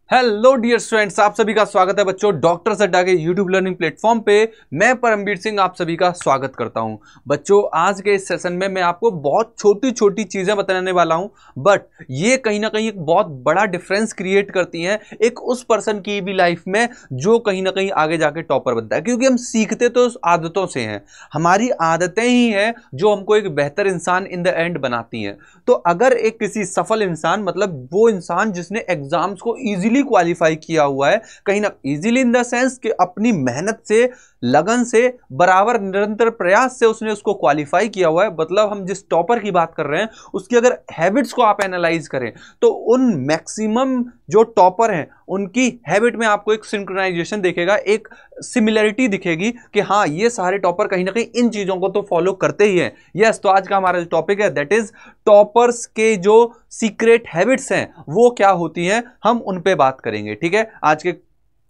Hello dear students, आप सभी का स्वागत है बच्चों डॉक्टर अड्डा के यूट्यूब लर्निंग प्लेटफॉर्म पे। मैं परमवीर सिंह आप सभी का स्वागत करता हूं। बच्चों, आज के इस सेशन में मैं आपको बहुत छोटी छोटी चीजें बताने वाला हूं, बट ये कहीं ना कहीं एक बहुत बड़ा डिफरेंस क्रिएट करती हैं एक उस पर्सन की भी लाइफ में जो कहीं ना कहीं आगे जाके टॉपर बनता है। क्योंकि हम सीखते तो आदतों से हैं, हमारी आदतें ही हैं जो हमको एक बेहतर इंसान इन द एंड बनाती हैं। तो अगर एक किसी सफल इंसान, मतलब वो इंसान जिसने एग्जाम्स को इजीली क्वालिफाई किया हुआ है, कहीं ना इजीली इन द सेंस कि अपनी मेहनत से, लगन से, बराबर निरंतर प्रयास से उसने उसको क्वालिफाई किया हुआ है, मतलब हम जिस टॉपर की बात कर रहे हैं उसकी अगर हैबिट्स को आप एनालाइज करें तो उन मैक्सिमम जो टॉपर हैं उनकी हैबिट में आपको एक सिंक्रोनाइजेशन दिखेगा, एक सिमिलरिटी दिखेगी कि हाँ, ये सारे टॉपर कहीं ना कहीं इन चीजों को तो फॉलो करते ही हैं। यस, तो आज का हमारा जो टॉपिक है दैट इज टॉपर्स के जो सीक्रेट हैबिट्स हैं वो क्या होती हैं, हम उन पे बात करेंगे। ठीक है, आज के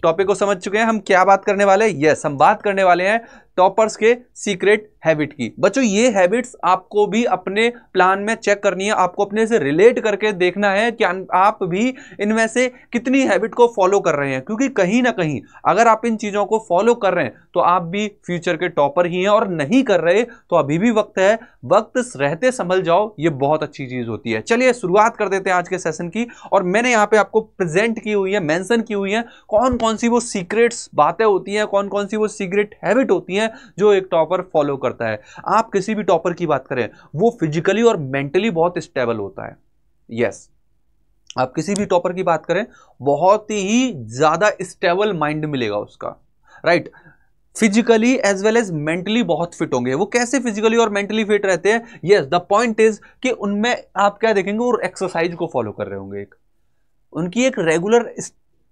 टॉपिक को समझ चुके हैं हम क्या बात करने वाले हैं। यस, हम बात करने वाले हैं टॉपर्स के सीक्रेट हैबिट की। बच्चों, ये हैबिट्स आपको भी अपने प्लान में चेक करनी है, आपको अपने से रिलेट करके देखना है कि आप भी इनमें से कितनी हैबिट को फॉलो कर रहे हैं। क्योंकि कहीं ना कहीं अगर आप इन चीजों को फॉलो कर रहे हैं तो आप भी फ्यूचर के टॉपर ही हैं, और नहीं कर रहे तो अभी भी वक्त है, वक्त रहते संभल जाओ, ये बहुत अच्छी चीज होती है। चलिए शुरुआत कर देते हैं आज के सेशन की। और मैंने यहां पे आपको प्रेजेंट की हुई है, मेंशन की हुई है कौन कौन सी वो सीक्रेट्स बातें होती हैं, कौन कौन सी वो सीक्रेट हैबिट होती हैं जो एक टॉपर फॉलो करता है। आप किसी भी टॉपर की बात करें, वो फिजिकली और मेंटली बहुत स्टेबल होता है। यस, आप किसी भी टॉपर की बात करें, बहुत ही ज्यादा स्टेबल माइंड मिलेगा उसका, right. Physically as well as mentally बहुत फिट होंगे। वो कैसे फिजिकली और मेंटली फिट रहते हैं? यस, द पॉइंट इज कि उनमें आप क्या देखेंगे, वो एक्सरसाइज को फॉलो कर रहे होंगे, उनकी एक रेगुलर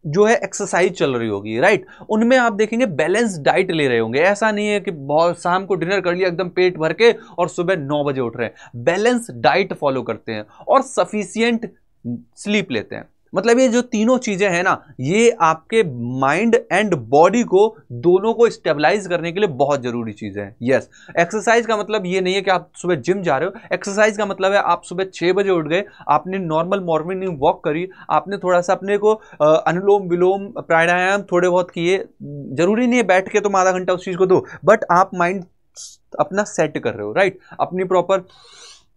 जो है एक्सरसाइज चल रही होगी, राइट। उनमें आप देखेंगे बैलेंस डाइट ले रहे होंगे। ऐसा नहीं है कि बहुत शाम को डिनर कर लिया एकदम पेट भर के और सुबह 9 बजे उठ रहे हैं। बैलेंस डाइट फॉलो करते हैं और सफिशिएंट स्लीप लेते हैं। मतलब ये जो तीनों चीजें हैं ना, ये आपके माइंड एंड बॉडी को दोनों को स्टेबलाइज करने के लिए बहुत जरूरी चीज है। यस, एक्सरसाइज का मतलब ये नहीं है कि आप सुबह जिम जा रहे हो। एक्सरसाइज का मतलब है आप सुबह 6 बजे उठ गए, आपने नॉर्मल मॉर्निंग वॉक करी, आपने थोड़ा सा अपने को अनुलोम विलोम प्राणायाम थोड़े बहुत किए। जरूरी नहीं है बैठ के तुम आधा घंटा उस चीज को दो, बट आप माइंड अपना सेट कर रहे हो, राइट। अपनी प्रॉपर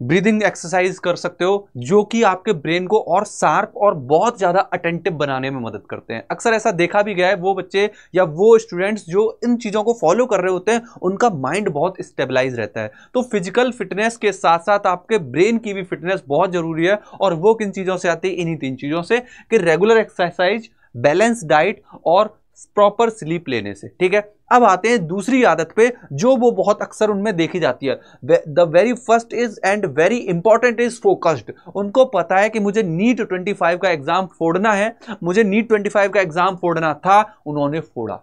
ब्रीदिंग एक्सरसाइज कर सकते हो जो कि आपके ब्रेन को और शार्प और बहुत ज्यादा अटेंटिव बनाने में मदद करते हैं। अक्सर ऐसा देखा भी गया है, वो बच्चे या वो स्टूडेंट्स जो इन चीजों को फॉलो कर रहे होते हैं उनका माइंड बहुत स्टेबलाइज रहता है। तो फिजिकल फिटनेस के साथ साथ आपके ब्रेन की भी फिटनेस बहुत जरूरी है, और वो किन चीजों से आती है? इन्हीं 3 चीजों से, कि रेगुलर एक्सरसाइज, बैलेंस डाइट और प्रॉपर स्लीप लेने से। ठीक है, अब आते हैं दूसरी आदत पे जो वो बहुत अक्सर उनमें देखी जाती है। The very first is and very important is focused. उनको पता है कि मुझे नीट 25 का एग्जाम फोड़ना है, मुझे नीट 25 का एग्जाम फोड़ना था, उन्होंने फोड़ा।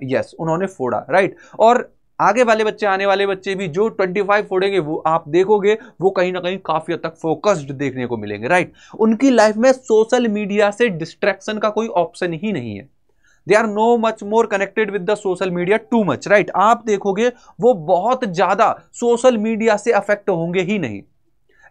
यस, उन्होंने फोड़ा, राइट। और आगे वाले बच्चे, आने वाले बच्चे भी जो 25 फोड़ेंगे, वो आप देखोगे वो कहीं ना कहीं काफी हद तक फोकस्ड देखने को मिलेंगे, राइट। उनकी लाइफ में सोशल मीडिया से डिस्ट्रैक्शन का कोई ऑप्शन ही नहीं है। They are no much more connected with the social media too much, right. आप देखोगे वो बहुत ज्यादा सोशल मीडिया से अफेक्ट होंगे ही नहीं।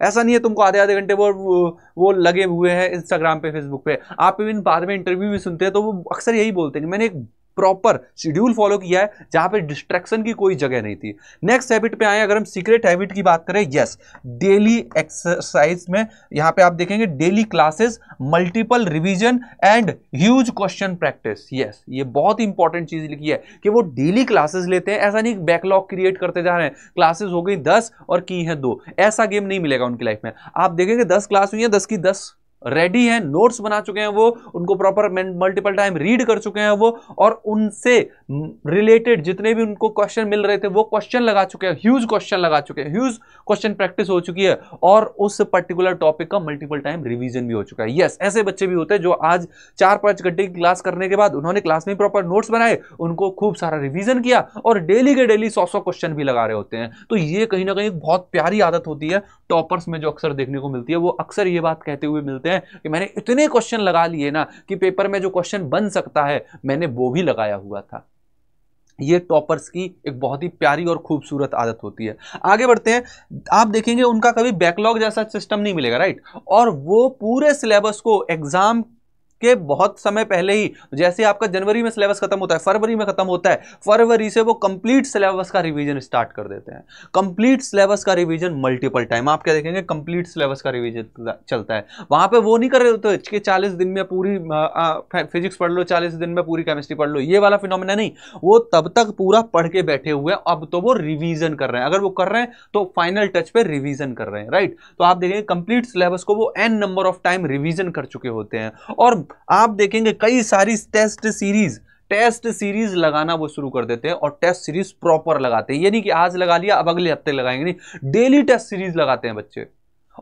ऐसा नहीं है तुमको आधे आधे घंटे वो लगे हुए हैं इंस्टाग्राम पे, फेसबुक पे। आप इवन बाद में इंटरव्यू भी सुनते हैं तो वो अक्सर यही बोलते हैं कि मैंने एक प्रॉपर शेड्यूल फॉलो किया है जहां पे डिस्ट्रैक्शन की कोई जगह नहीं थी। नेक्स्ट हैबिट पे आए, अगर हम सीक्रेट हैबिट की बात करें, यस, डेली एक्सरसाइज में यहां पे आप देखेंगे daily classes, multiple revision and huge question practice. Yes, ये बहुत इंपॉर्टेंट चीज लिखी है कि वो डेली क्लासेस लेते हैं। ऐसा नहीं बैकलॉग क्रिएट करते जा रहे हैं, क्लासेस हो गई 10 और की है 2, ऐसा गेम नहीं मिलेगा उनकी लाइफ में। आप देखेंगे 10 क्लास हुई है, 10 की 10 रेडी हैं, नोट्स बना चुके हैं वो, उनको प्रॉपर मल्टीपल टाइम रीड कर चुके हैं वो, और उनसे रिलेटेड जितने भी उनको क्वेश्चन मिल रहे थे वो क्वेश्चन लगा चुके हैं, ह्यूज क्वेश्चन लगा चुके हैं, ह्यूज क्वेश्चन प्रैक्टिस हो चुकी है, और उस पर्टिकुलर टॉपिक का मल्टीपल टाइम रिवीजन भी हो चुका है। यस, ऐसे बच्चे भी होते हैं जो आज 4-5 घंटे की क्लास करने के बाद उन्होंने क्लास में प्रॉपर नोट्स बनाए, उनको खूब सारा रिवीजन किया और डेली के डेली 100 क्वेश्चन भी लगा रहे होते हैं। तो ये कहीं ना कहीं बहुत प्यारी आदत होती है टॉपर्स में जो अक्सर देखने को मिलती है। वो अक्सर ये बात कहते हुए मिलते हैं कि मैंने इतने क्वेश्चन लगा लिए ना कि पेपर में जो क्वेश्चन बन सकता है मैंने वो भी लगाया हुआ था। ये टॉपर्स की एक बहुत ही प्यारी और खूबसूरत आदत होती है। आगे बढ़ते हैं, आप देखेंगे उनका कभी बैकलॉग जैसा सिस्टम नहीं मिलेगा, राइट। और वो पूरे सिलेबस को एग्जाम के बहुत समय पहले ही, जैसे आपका जनवरी में सिलेबस खत्म होता है, फरवरी में खत्म होता है, फरवरी से वो कंप्लीट सिलेबस का रिवीजन स्टार्ट कर देते हैं। कंप्लीट सिलेबस का रिवीजन मल्टीपल टाइम, आप क्या देखेंगे, कंप्लीट सिलेबस का रिवीजन चलता है। वहां पे वो नहीं कर रहे होते कि 40 दिन में पूरी फिजिक्स पढ़ लो, 40 दिन में पूरी केमिस्ट्री पढ़ लो, ये वाला फिनोमेना नहीं। वो तब तक पूरा पढ़ के बैठे हुए हैं, अब तो वो रिवीजन कर रहे हैं। अगर वो कर रहे हैं तो फाइनल टच पे रिवीजन कर रहे हैं, राइट। तो आप देखेंगे कंप्लीट सिलेबस को वो n number of time revision कर चुके होते हैं। और आप देखेंगे कई सारी टेस्ट सीरीज लगाना वो शुरू कर देते हैं, और टेस्ट सीरीज प्रॉपर लगाते हैं। ये नहीं कि आज लगा लिया अब अगले हफ्ते लगाएंगे, नहीं, डेली टेस्ट सीरीज लगाते हैं बच्चे।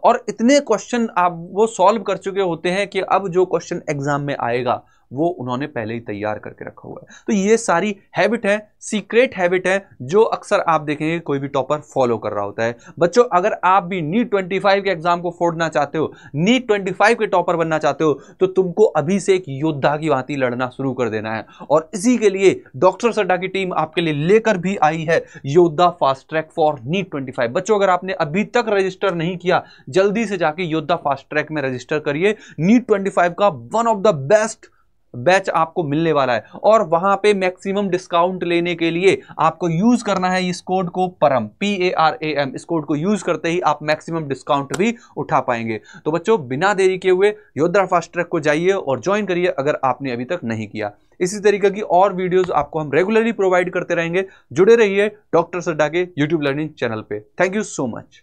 और इतने क्वेश्चन आप वो सॉल्व कर चुके होते हैं कि अब जो क्वेश्चन एग्जाम में आएगा वो उन्होंने पहले ही तैयार करके रखा हुआ है। तो ये सारी हैबिट है, सीक्रेट हैबिट है, जो अक्सर आप देखेंगे कोई भी टॉपर फॉलो कर रहा होता है। बच्चों, अगर आप भी नीट 25 के एग्जाम को फोड़ना चाहते हो, नीट 25 के टॉपर बनना चाहते हो, तो तुमको अभी से एक योद्धा की भांति लड़ना शुरू कर देना है। और इसी के लिए डॉक्टर सड्डा की टीम आपके लिए लेकर भी आई है योद्धा फास्ट ट्रैक फॉर नीट 25। बच्चों, अगर आपने अभी तक रजिस्टर नहीं किया, जल्दी से जाके योद्धा फास्ट ट्रैक में रजिस्टर करिए। नीट 25 का one of the best batch आपको मिलने वाला है, और वहां पे मैक्सिमम डिस्काउंट लेने के लिए आपको यूज करना है इस कोड को परम, PARAM। इस कोड को यूज करते ही आप मैक्सिमम डिस्काउंट भी उठा पाएंगे। तो बच्चों, बिना देरी किए हुए योद्धा फास्ट ट्रैक को जाइए और ज्वाइन करिए अगर आपने अभी तक नहीं किया। इसी तरीके की और वीडियोस आपको हम रेगुलरली प्रोवाइड करते रहेंगे। जुड़े रहिए डॉक्टर सड्डा के यूट्यूब लर्निंग चैनल पे। Thank you so much.